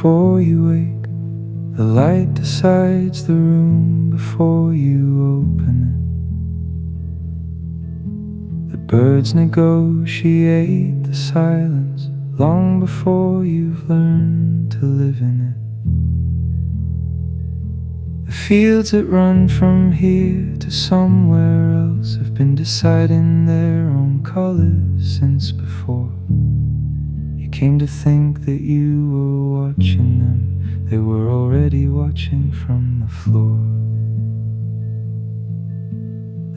before you wake. The light decides the room before you open it. The birds negotiate the silence long before you've learned to live in it. The fields that run from here to somewhere else have been deciding their own colors since before you came to think that you were watching them. They were already watching from the floor.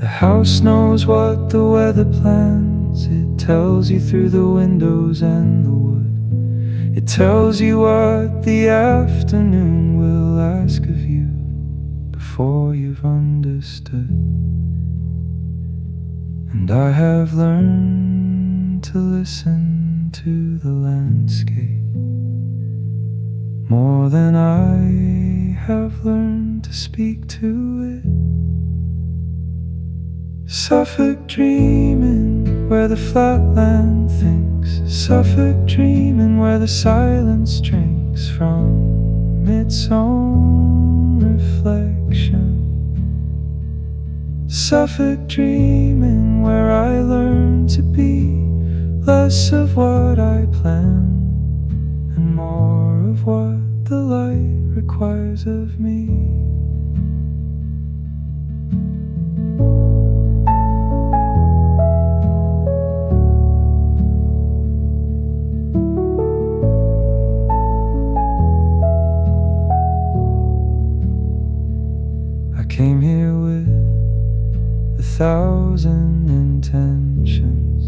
The house knows what the weather plans. It tells you through the windows and the wood. It tells you what the afternoon will ask of you before you've understood. And I have learned to listen to the landscape more than I have learned to speak to it. Suffolk dreaming where the flatland thinks. Suffolk dreaming where the silence drinks from its own reflection. Suffolk dreaming where I learn to be less of what I plan and more of what the light requires of me. I came here with 1,000 intentions.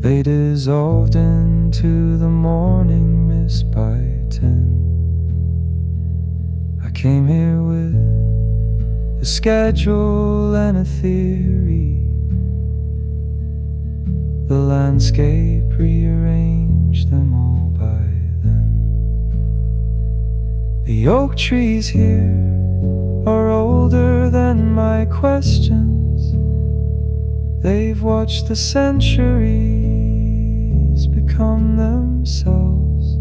They dissolved into the morning mist by 10. I came here with a schedule and a theory. The landscape rearranged them all by then. The oak trees here are older than my questions. They've watched the centuries become themselves.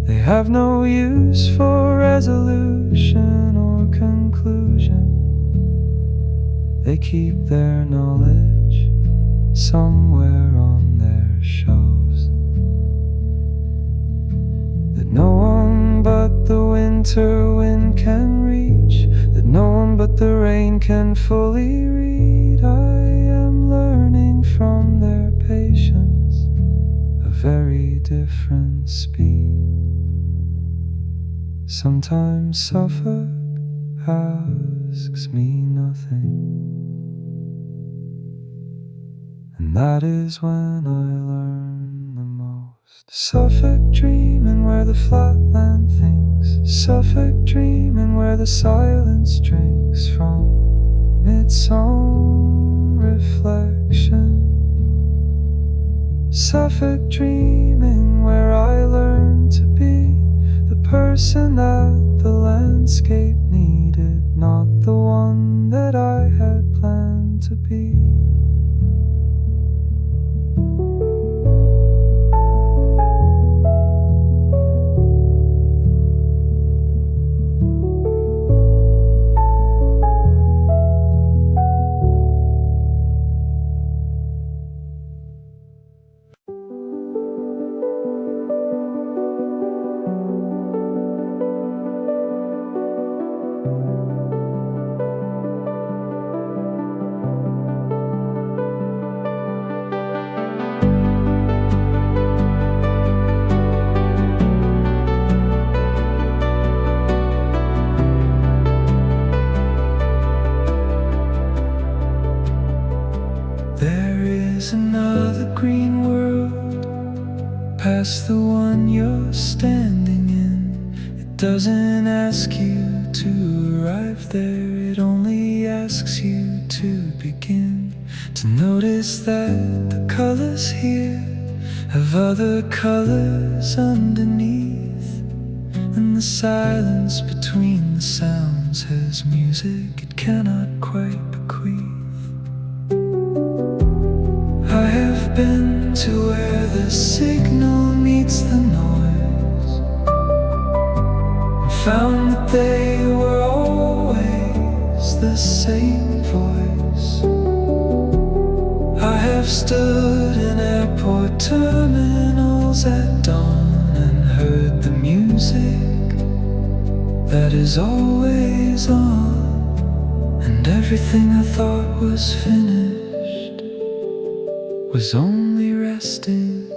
They have no use for resolution or conclusion. They keep their knowledge somewhere on their shelves that no one but the winter wind can reach, that no one but the rain can fully read. I am learning from their patience a very different speed. Sometimes Suffolk asks me nothing, and that is when I learn the most. Suffolk dreaming where the flatland thinks. Suffolk dreaming where the silence drinks from its own reflection. Suffolk dreaming where I learn to be the person that the landscape needed, not the one that I had planned to be. Another green world past the one you're standing in. It doesn't ask you to arrive there, it only asks you to begin to notice that the colors here have other colors underneath, and the silence between the sounds has music it cannot quite bequeath. I have been to where the signal meets the noise. found that they were always the same voice. I have stood in airport terminals at dawn and heard the music that is always on, and everything I thought was finished was only resting.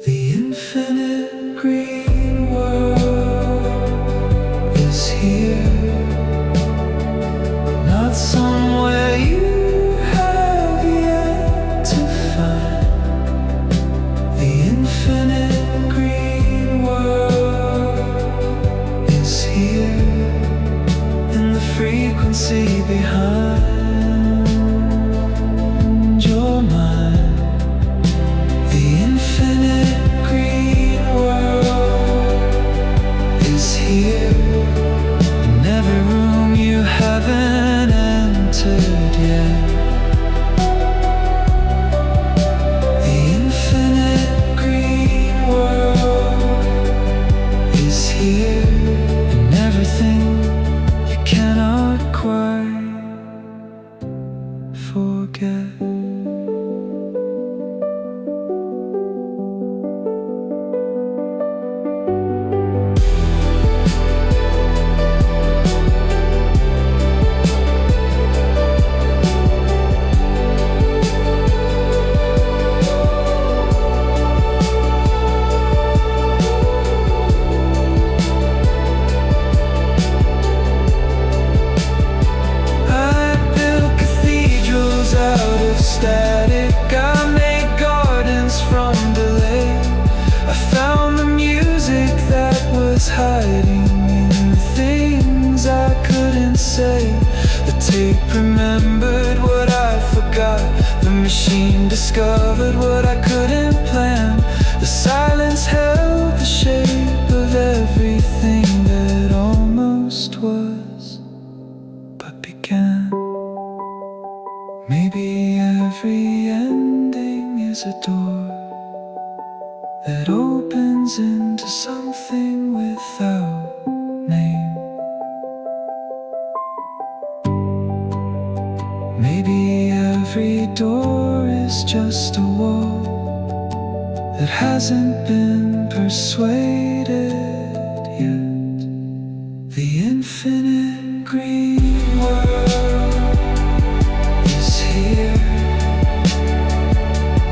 The infinite green world is here, not somewhere you have yet to find. The infinite green world is here, in the frequency behind your mind. The infinite green world is here, in every room you haven't entered yet. The infinite green world is here, in everything you cannot quite forget. Static, I made gardens from delay. I found the music that was hiding in the things I couldn't say. The tape remembered what I forgot. The machine discovered what I couldn't plan. The silence held the shape of everything that almost was, but began. Maybe every ending is a door that opens into something without name. Maybe every door is just a wall that hasn't been persuaded yet. The infinite green world is here,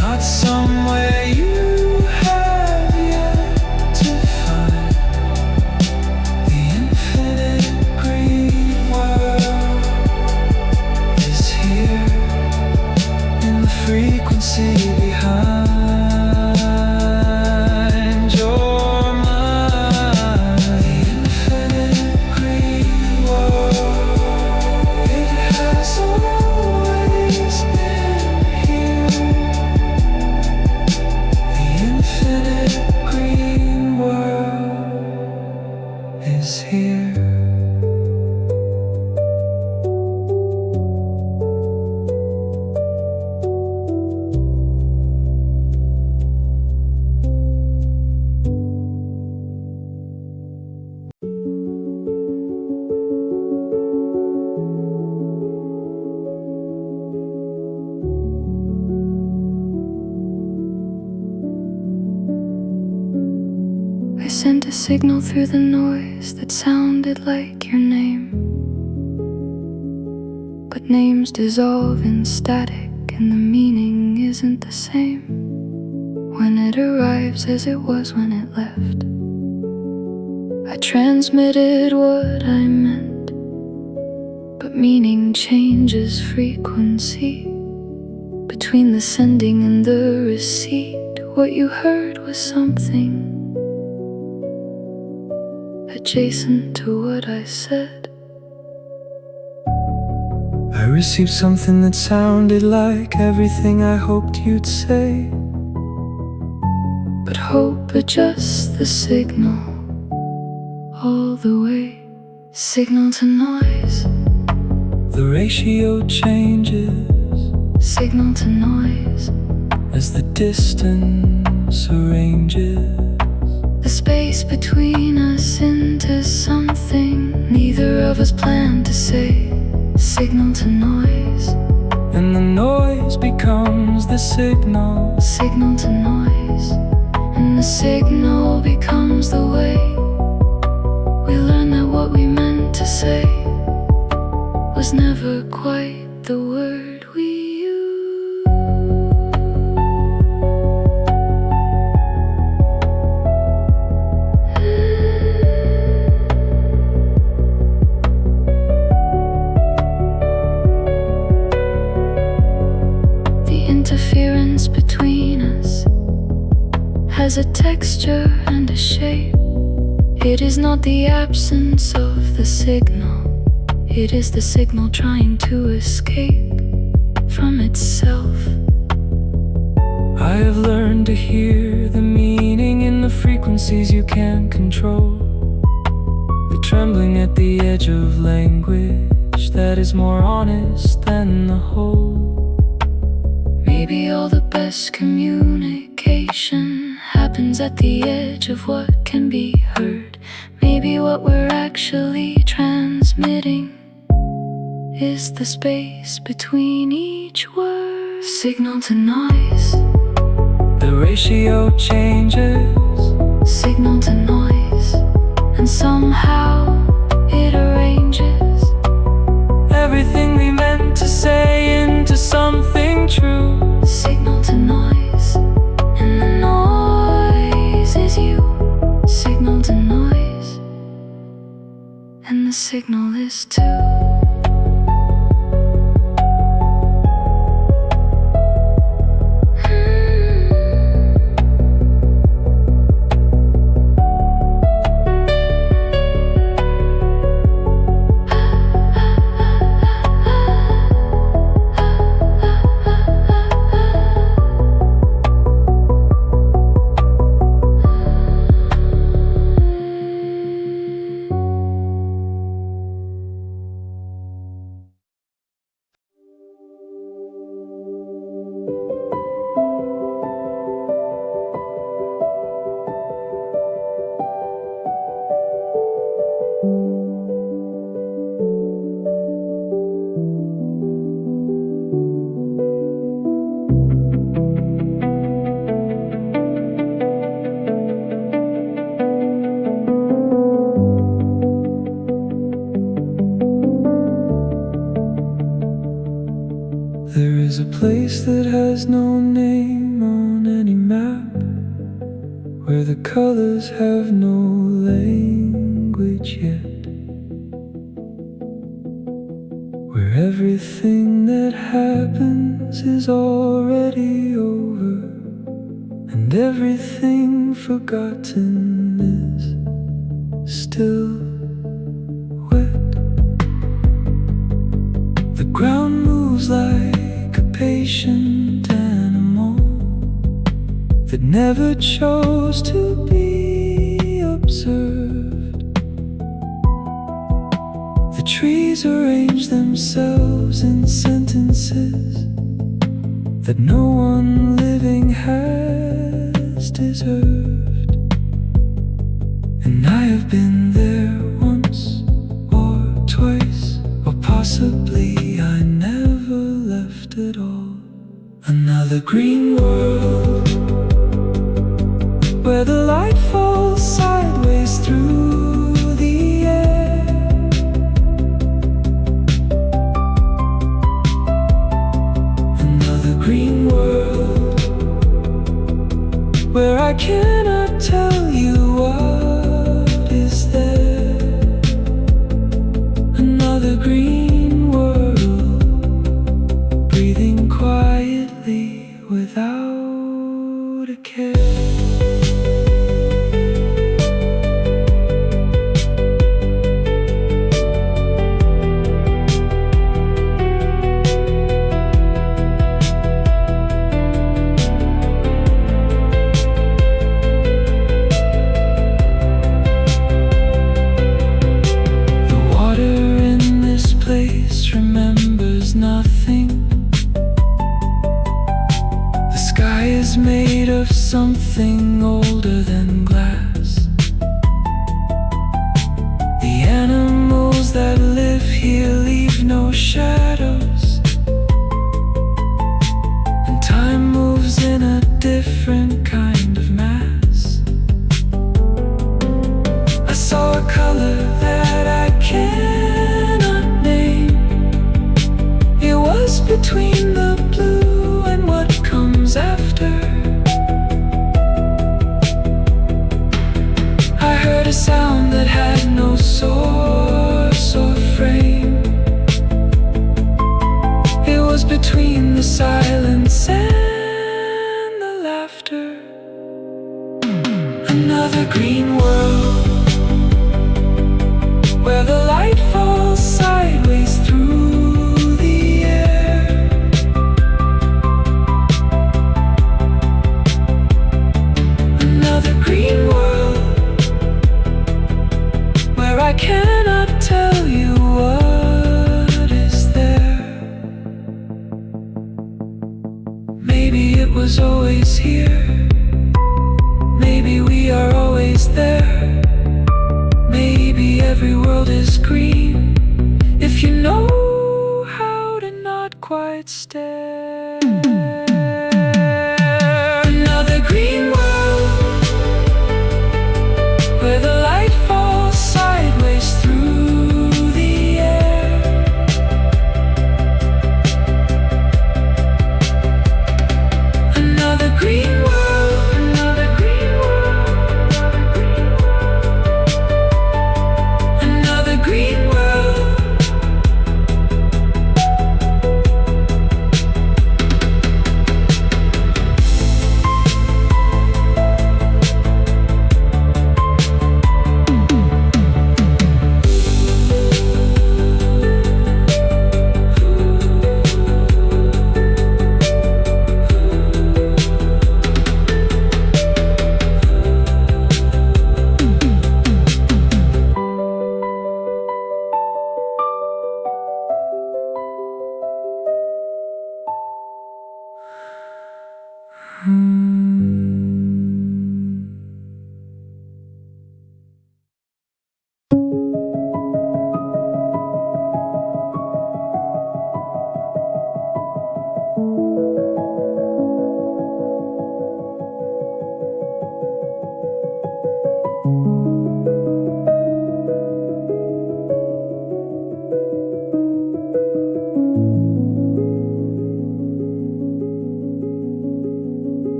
not somewhere you have yet to find. The infinite green world is here, in the frequency behind your mind. The infinite green world, it has always been here. The infinite green world is here. I sent a signal through the noise that sounded like your name. But names dissolve in static, and the meaning isn't the same when it arrives as it was when it left. I transmitted what I meant, but meaning changes frequency. Between the sending and the receipt, what you heard was something adjacent to what I said. I received something that sounded like everything I hoped you'd say. But hope adjusts the signal all the way. Signal to noise, The ratio changes signal to noise, as the distance arranges. the space between us into something neither of us planned to say. Signal to noise, and the noise becomes the signal. signal to noise, and the signal becomes the way. We learn that what we meant to say was never quite the word we used. The interference between us has a texture and a shape. It is not the absence of the signal, it is the signal trying to escape from itself. I have learned to hear the meaning in the frequencies you can't control. The trembling at the edge of language that is more honest than the whole. Maybe all the best communication happens at the edge of what can be heard. Maybe what we're actually transmitting is the space between each word. Signal to noise, The ratio changes. signal to noise, and somehow it arranges Everything we meant to say into something true. signal to noise, and the noise is you. Signal to noise, and the signal is too. There is a place that has no name on any map, where the colors have no language yet, where everything that happens is already over, and everything forgotten is still wet. The ground moves like a patient animal that never chose to be observed. The trees arrange themselves in sentences that no one living has deserved. And I have been there once or twice, or possibly I never left at all. Another green world, where the light falls sideways through the air. Another green world, where I cannot tell you what is there. Another green world, breathing quietly without a care. Remembers nothing. The sky is made of something older than glass. silence and the laughter. Another green world where the light falls sideways through the air. Another green world where I cannot tell you what is there. Maybe it was always here. Maybe we are always there. Maybe every world is green if you know how to not quite stare. Another green world where the light falls sideways through the air. Another green world, another green world, another green world.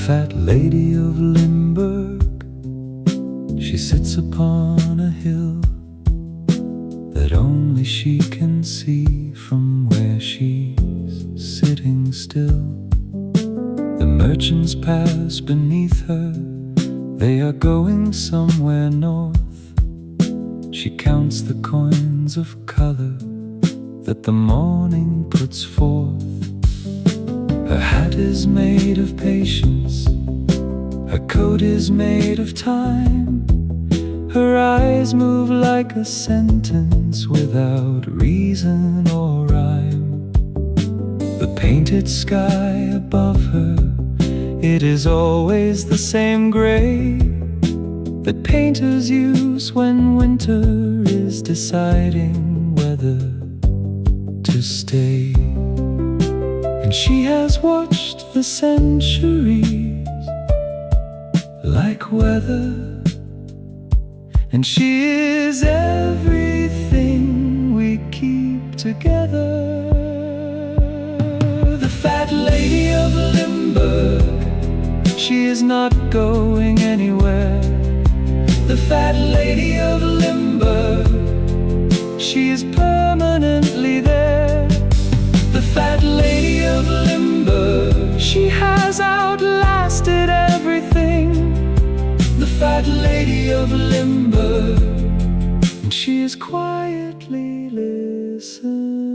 Fat Lady of Limbourg, she sits upon a hill that only she can see from where she's sitting still. The merchants pass beneath her, they are going somewhere north. She counts the coins of color that the morning puts forth. Her hat is made of patience, her coat is made of time. Her eyes move like a sentence without reason or rhyme. The painted sky above her, it is always the same gray that painters use when winter is deciding whether to stay. And she has watched the centuries like weather, and she is everything we keep together. The Fat Lady of Limbourg, she is not going anywhere. The Fat Lady of Limbourg, she is permanently there. The Fat Lady of Limbourg, she has outlasted everything. The Fat Lady of Limbourg, and she is quietly listening.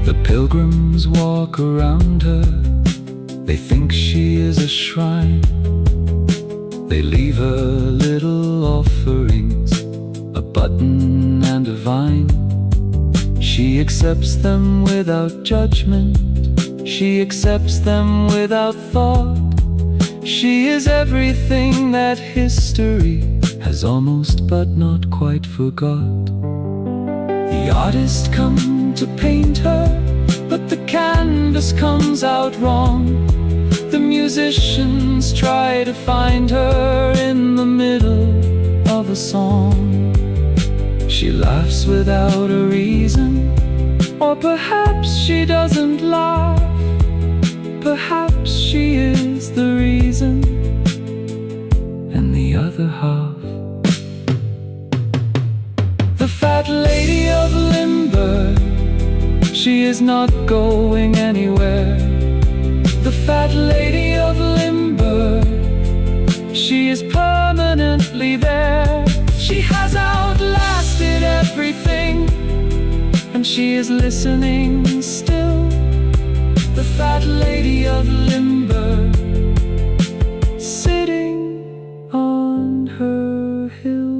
The pilgrims walk around her, they think she is a shrine. They leave her little offerings, a button and a vine. She accepts them without judgment, she accepts them without thought. She is everything that history has almost but not quite forgot. The artist comes to paint her, but the canvas comes out wrong. The musicians try to find her in the middle of a song. She laughs without a reason, or perhaps she doesn't laugh. Perhaps she is the reason, and the other half. The Fat Lady of Limbourg, she is not going anywhere. The Fat Lady of Limbourg, she is permanently there. She has outlasted everything, and she is listening still. The Fat Lady of Limbourg, sitting on her hill.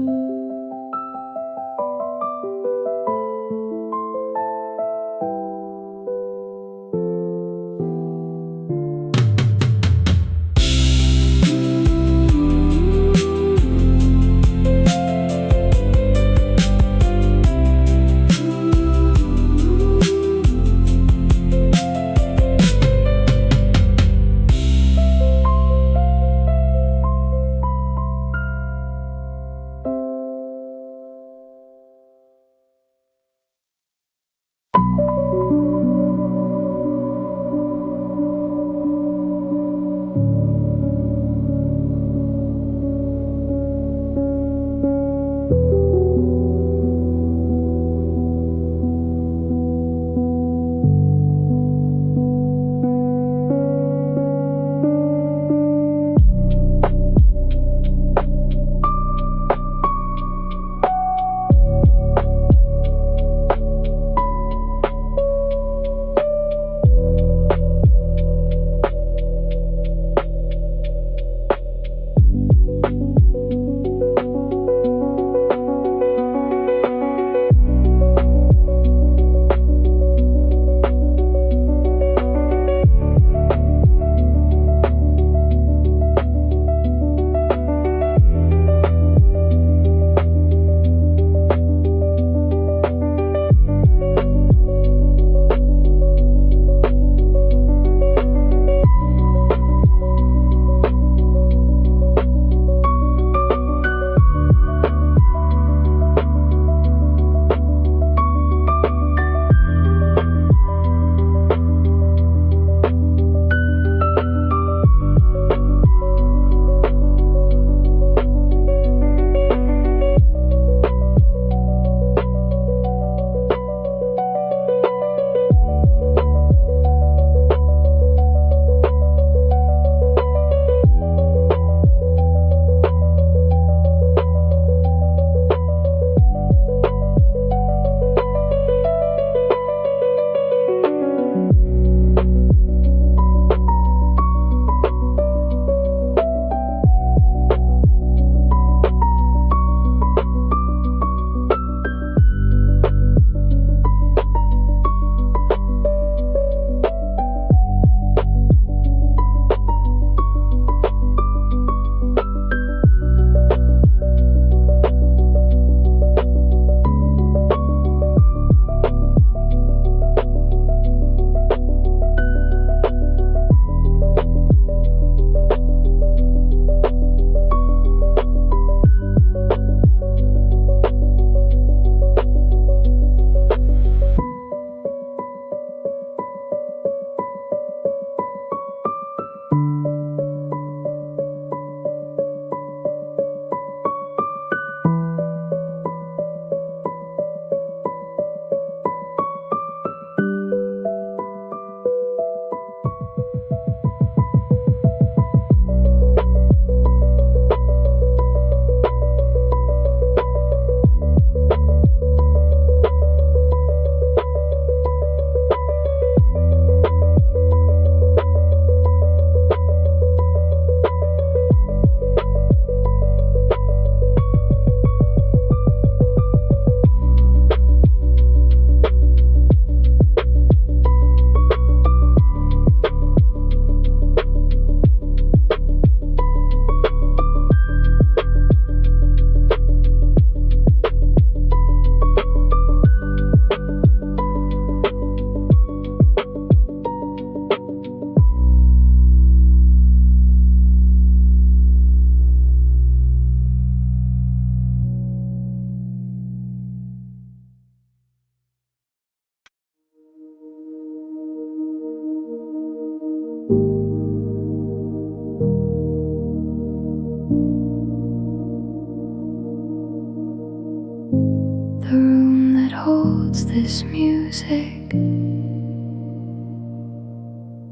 this music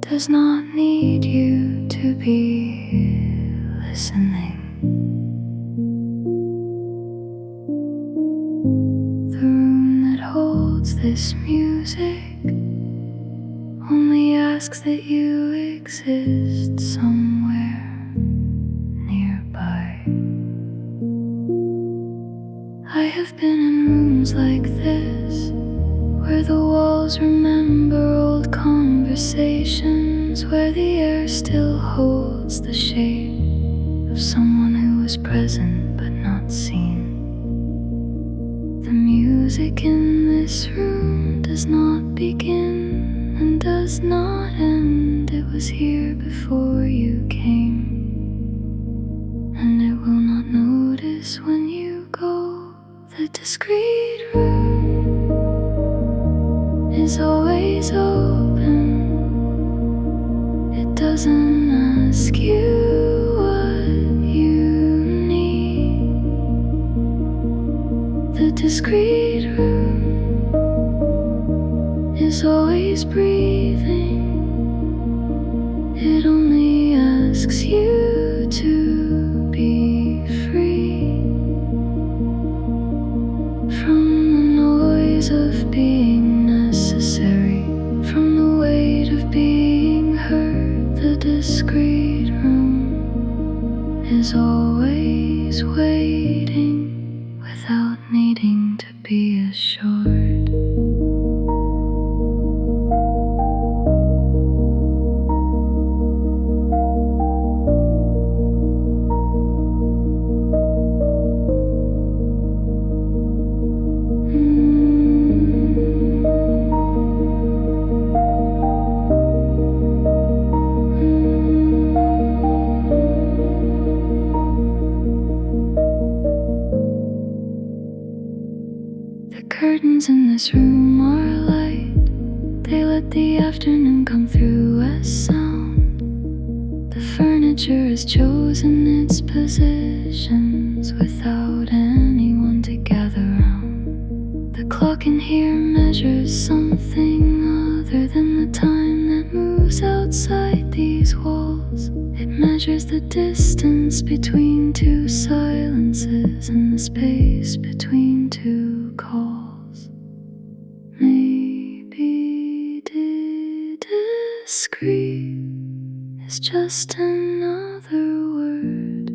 does not need you to be listening. The room that holds this music only asks that you exist somewhere nearby. I have been in rooms like this, where the walls remember old conversations, where the air still holds the shape of someone who was present but not seen. The music in this room does not begin and does not end. It was here before you came, and it will not notice when you go. The discreet room is always open. It doesn't ask you what you need. The discreet room is always breathing. It only asks you to be free from the noise of being necessary, from the weight of being heard. The discreet room is always waiting without needing to be assured. Curtains in this room are light. They let the afternoon come through as sound. The furniture has chosen its positions without anyone to gather round. The clock in here measures something other than the time that moves outside these walls. It measures the distance between two silences and the space between two calls. Maybe discreet is just another word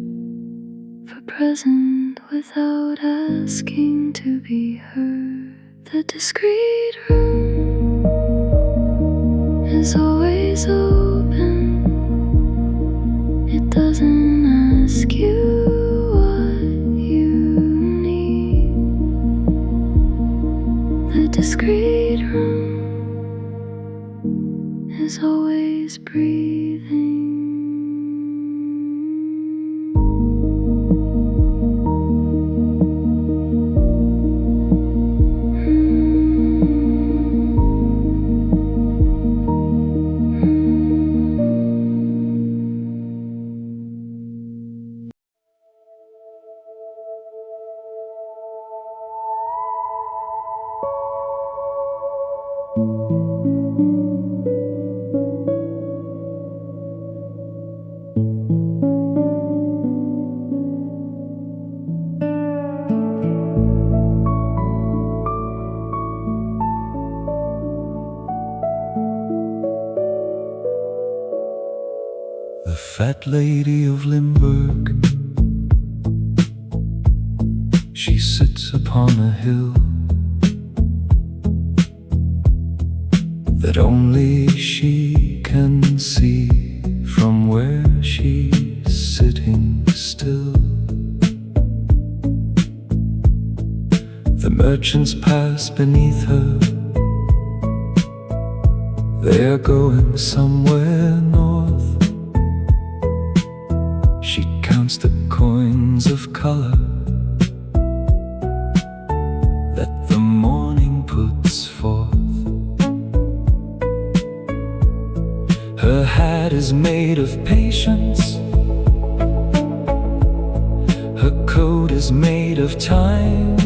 for present without asking to be heard. The discreet room is always open. It doesn't ask you what you need. The discreet room is always breathing. The Fat Lady of Limbourg, she sits upon a hill that only she can see from where she's sitting still. The merchants pass beneath her. They are going somewhere north. She counts the coins of color that the morning puts forth. Her hat is made of patience. Her coat is made of time.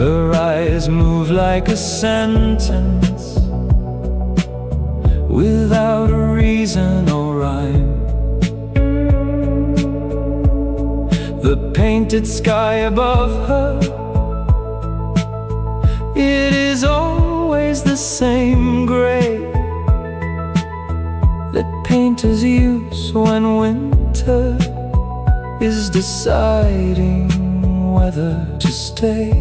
Her eyes move like a sentence without a reason or rhyme. The painted sky above her, it is always the same gray that painters use when winter is deciding whether to stay.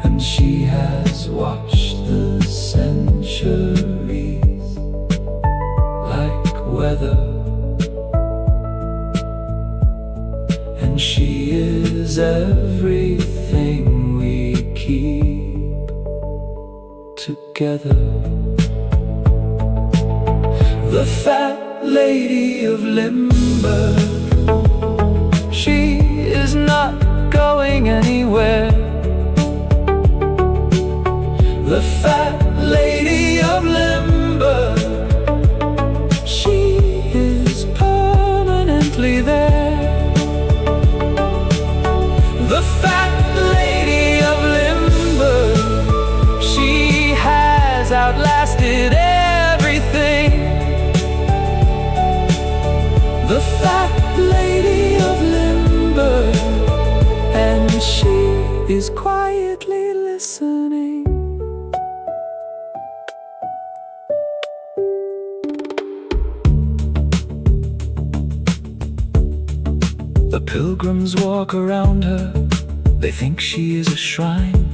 And she has watched the centuries like weather, and she is everything we keep together. The Fat Lady of Limbourg, she is not going anywhere. The Fat Lady of Limbourg, she is permanently there. The Fat Lady of Limbourg, she has outlasted everything. The Fat Lady of Limbourg, and she is quietly listening. The pilgrims walk around her, they think she is a shrine.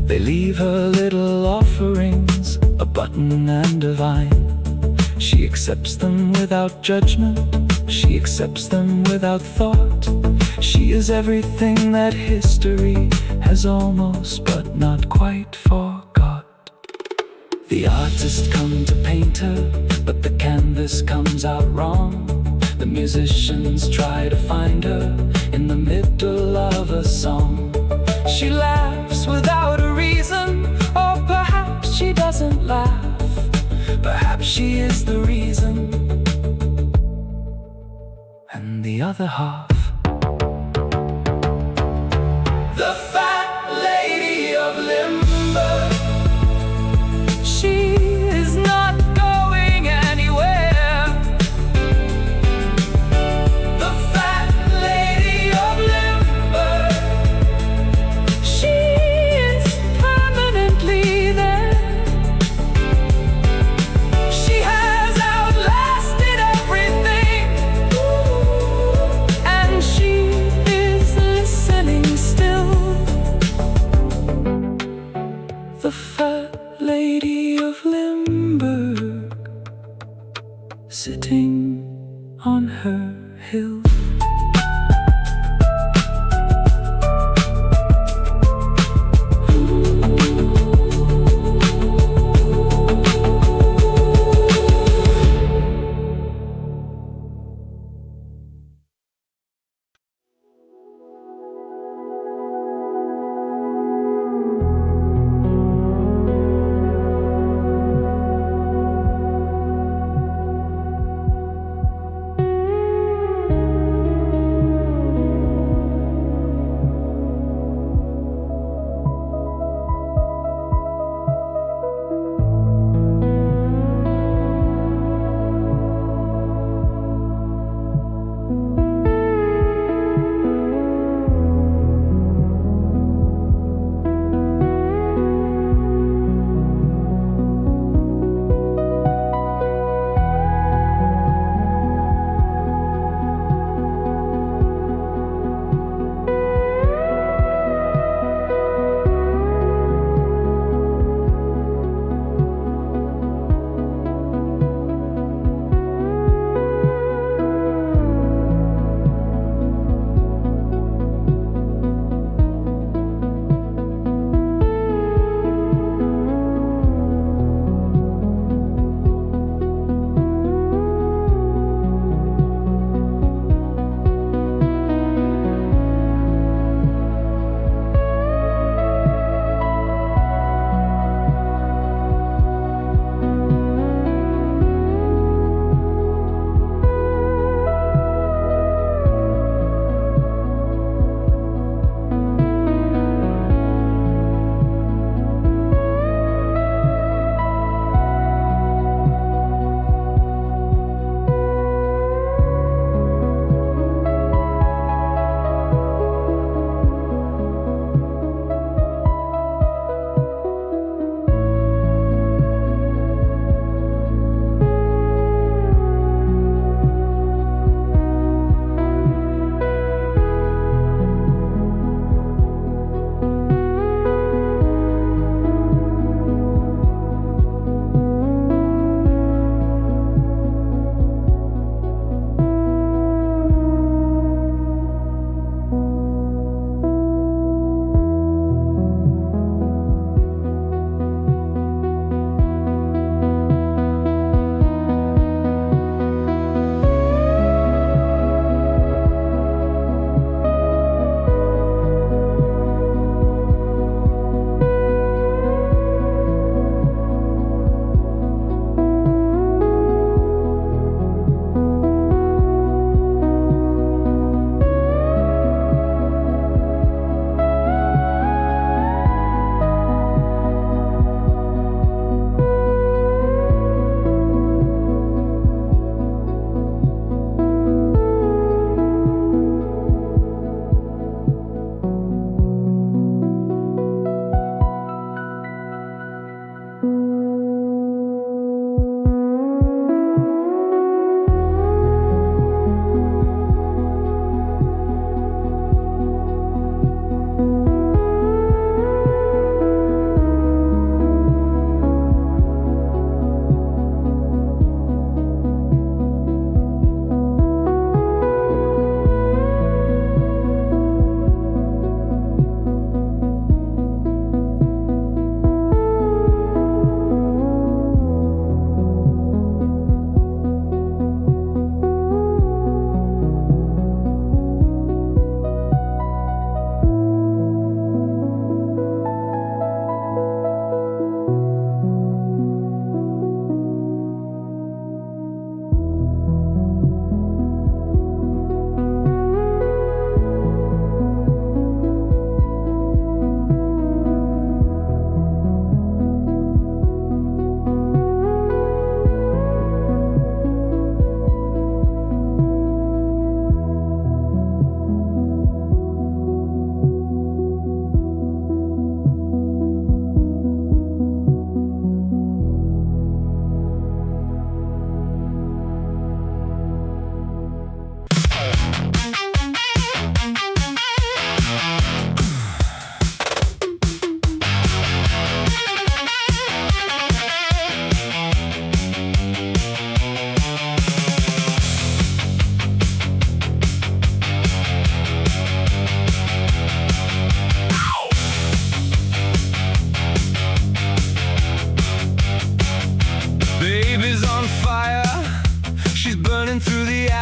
They leave her little offerings, a button and a vine. She accepts them without judgment, she accepts them without thought. She is everything that history has almost but not quite forgot. The artist come to paint her, but the canvas comes out wrong. The musicians try to find her in the middle of a song. She laughs without a reason, or perhaps she doesn't laugh. Perhaps she is the reason. And the other half, the Fat Lady of Limbourg, she is not going anywhere. The Fat Lady of Limbourg, she is permanently there. She has outlasted everything, and she is listening still. The Fat Lady of Limbourg, sitting on her hill.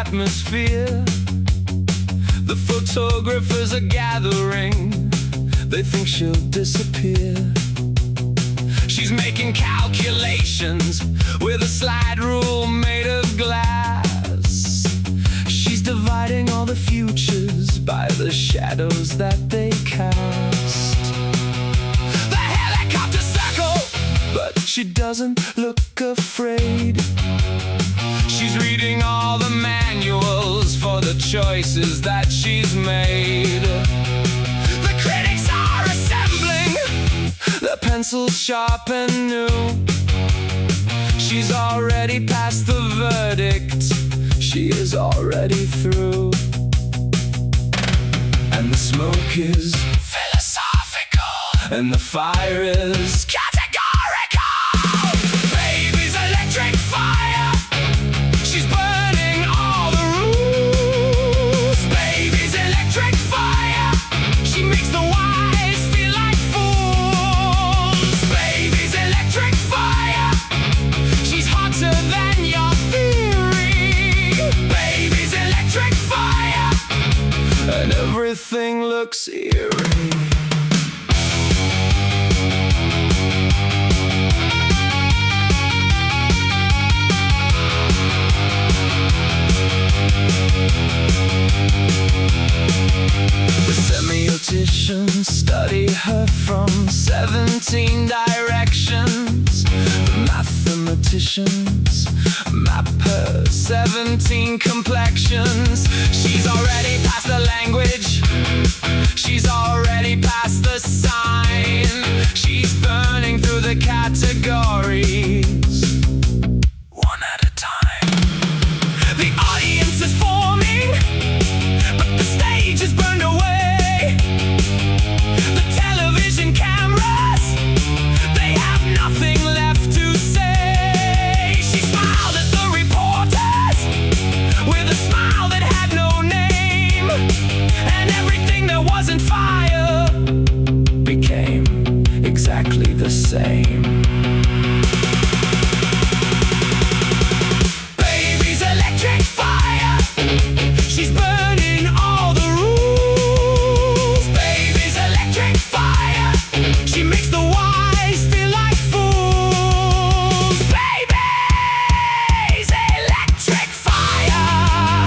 atmosphere. The photographers are gathering, they think she'll disappear. She's making calculations with a slide rule made of glass. She's dividing all the futures by the shadows that they cast. The helicopter circle, but she doesn't look afraid. She's reading all the manuals for the choices that she's made. The critics are assembling, the pencils sharp and new. She's already passed the verdict, she is already through. And the smoke is philosophical, and the fire is categorical. Baby's electric fire, she's burning all the rules. Baby's electric fire, she makes the wise feel like fools. Baby's electric fire, she's hotter than your theory. Baby's electric fire, and everything looks eerie. The semioticians study her from 17 directions. The mathematicians map her 17 complexions. She's already past the language, she's already past the sign. She's burning through the categories, one at a time. The audience is forming, but the stage is burned away. The television cameras, they have nothing left to say. She smiled at the reporters with a smile that had no name. And everything that wasn't fire became exactly the same. Baby's electric fire, she's burning all the rules. Baby's electric fire, she makes the wise feel like fools. Baby's electric fire.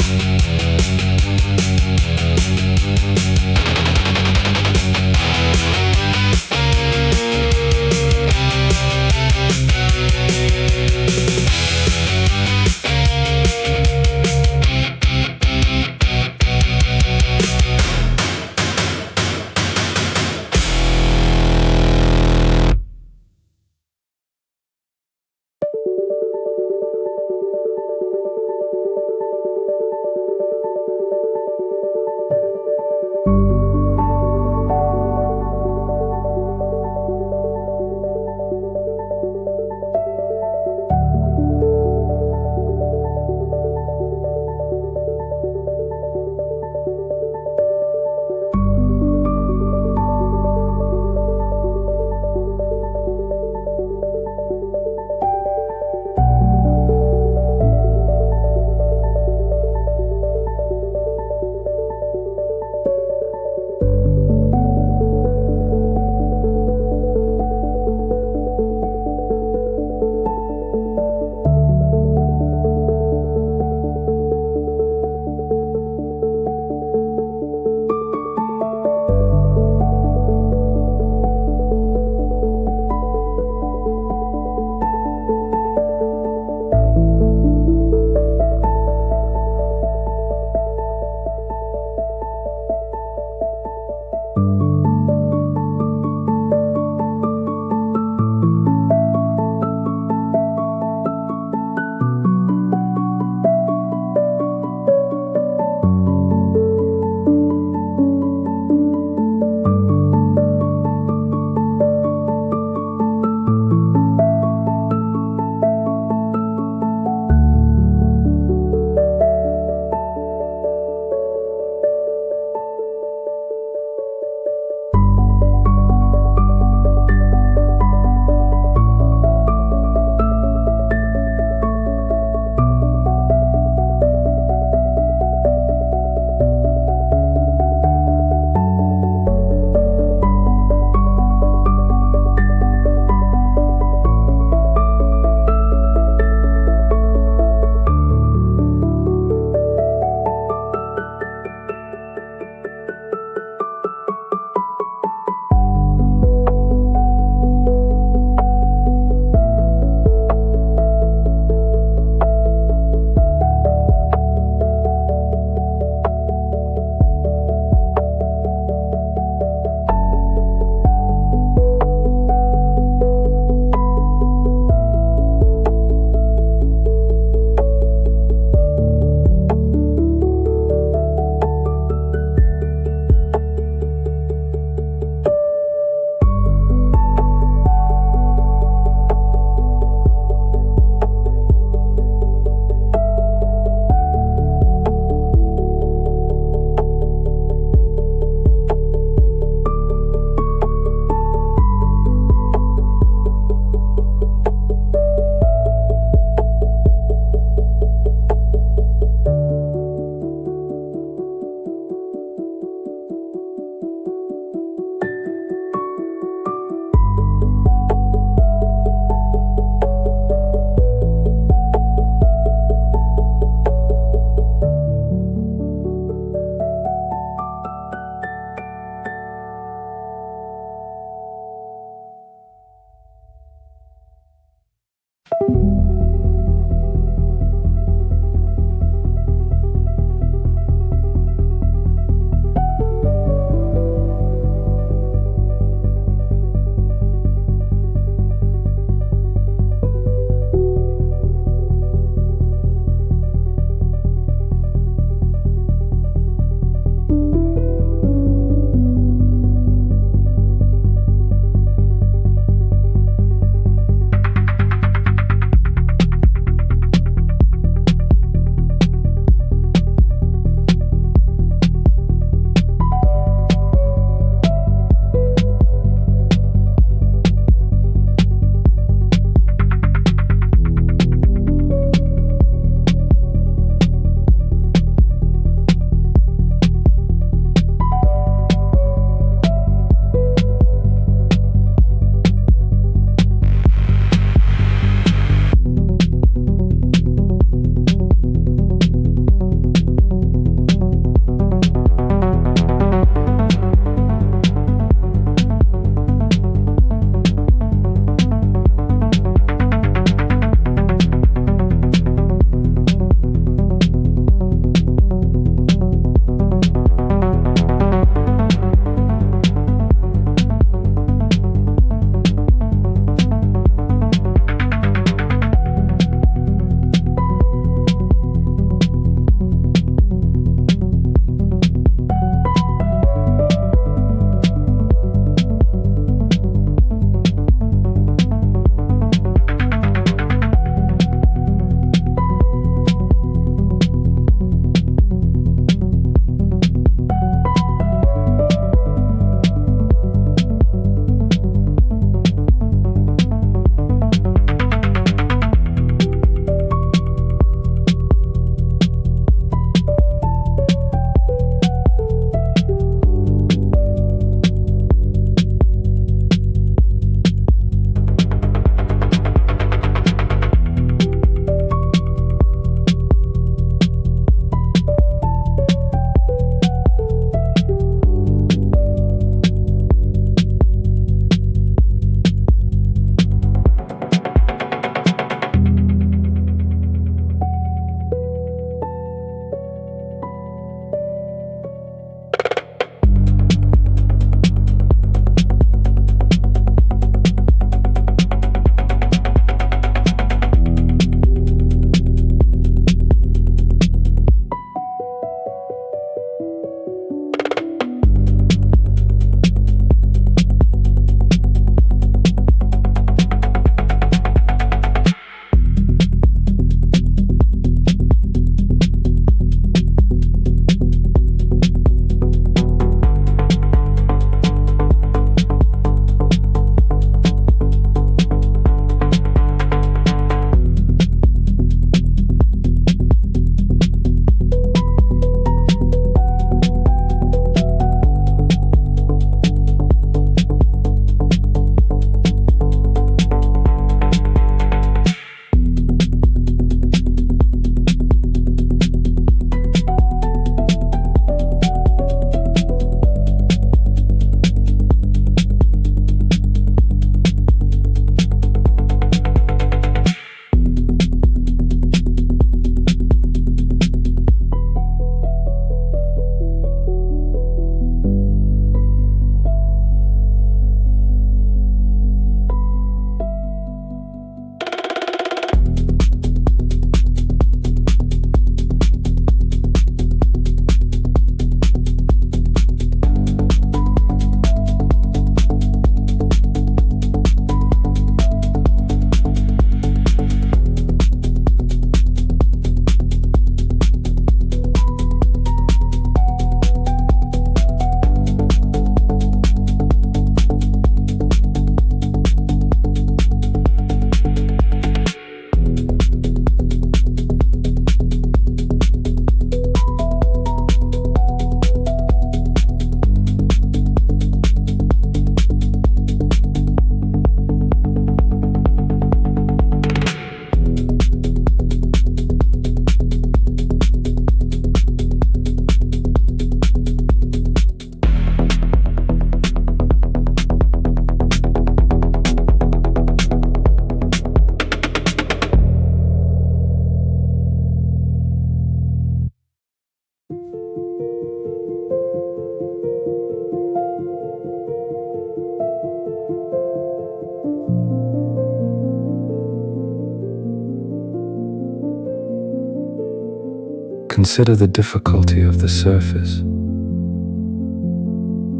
Consider the difficulty of the surface.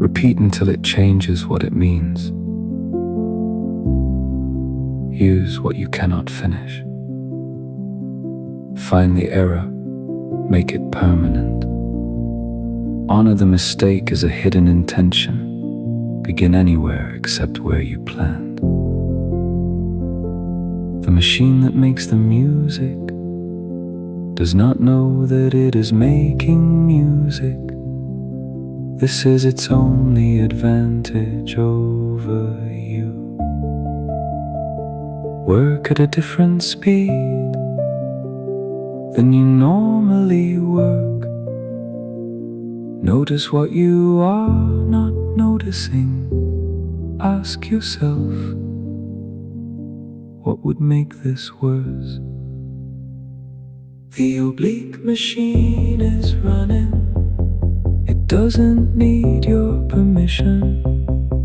Repeat until it changes what it means. Use what you cannot finish. Find the error, make it permanent. Honor the mistake as a hidden intention. Begin anywhere except where you planned. The machine that makes the music does not know that it is making music. This is its only advantage over you. Work at a different speed than you normally work. Notice what you are not noticing. Ask yourself, what would make this worse? The oblique machine is running. It doesn't need your permission.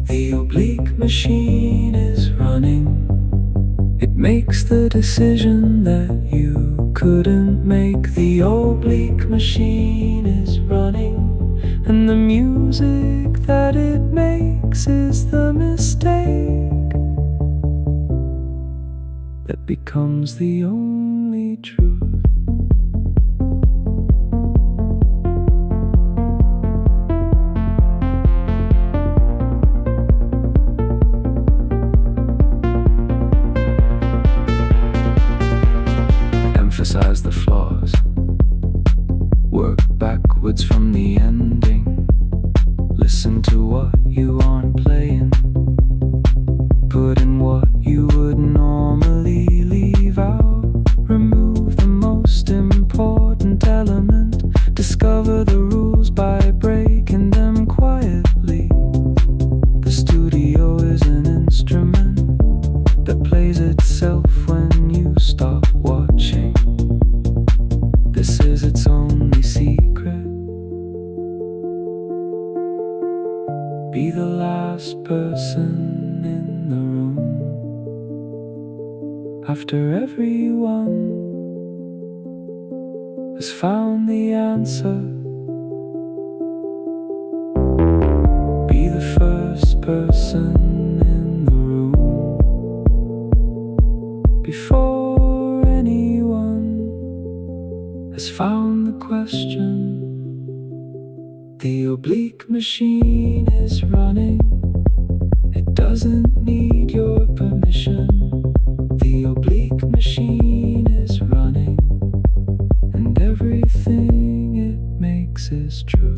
The oblique machine is running. It makes the decision that you couldn't make. The oblique machine is running, and the music that it makes is the mistake that becomes the only truth. Emphasize the flaws. Work backwards from the ending. Listen to what you aren't playing. Put in what you would normally leave out. Remove the most important element. Discover the rules by breaking them quietly. The studio is an instrument that plays itself when you stop watching. This is its only secret. Be the last person in the room after everyone has found the answer. Be the first person in the room before anyone has found the question. The oblique machine is running. It doesn't need your permission. The oblique machine is running, and everything it makes is true.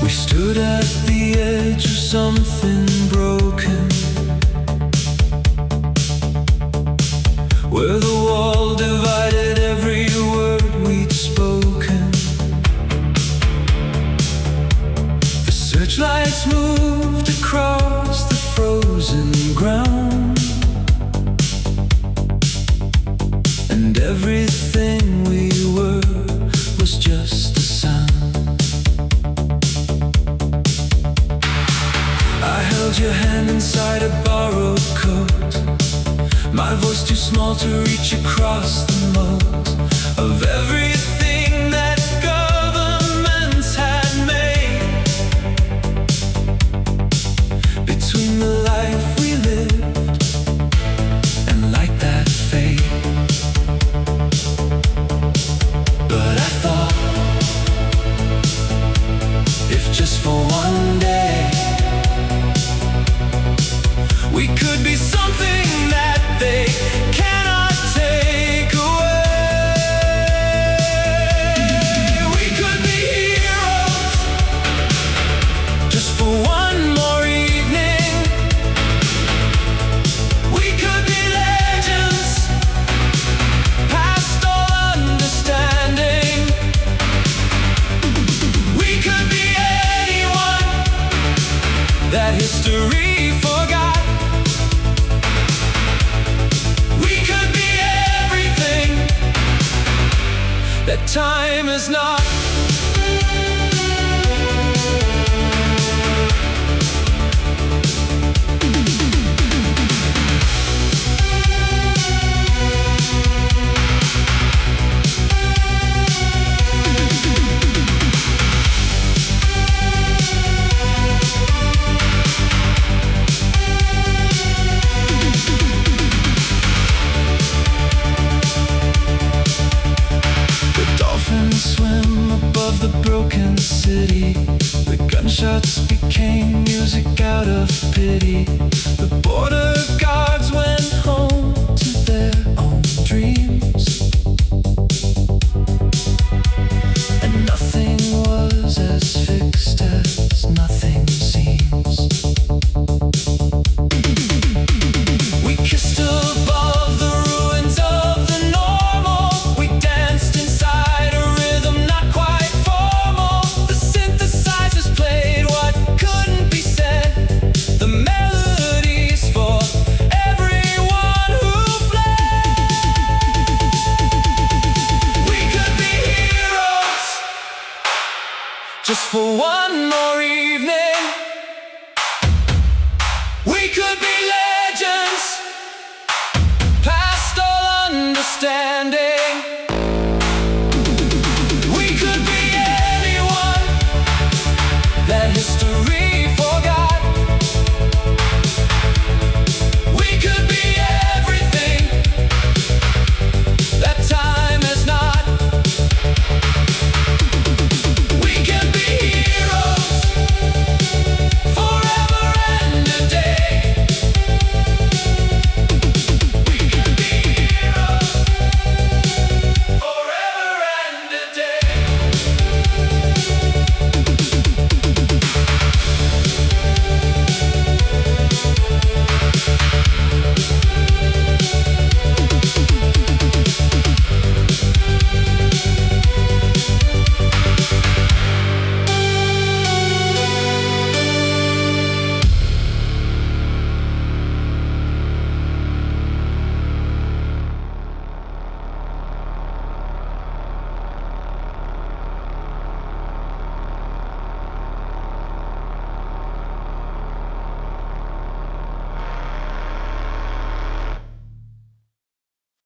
We stood at the edge of something broken, where the wall divided every word we'd spoken. The searchlights moved across the frozen ground, and everything we were was just a sound. I held your hand inside a borrowed coat, my voice too small to reach across the moat of everything that governments had made. is not. Swim above the broken city. The gunshots became music out of pity. The border guards went home to their own dreams, and nothing was as fixed as nothing seems. We kissed above the ruins of the normal. We danced inside a rhythm not quite formal. The synthesizers played what couldn't be said. The melodies for everyone who fled. We could be heroes just for one more evening. We could be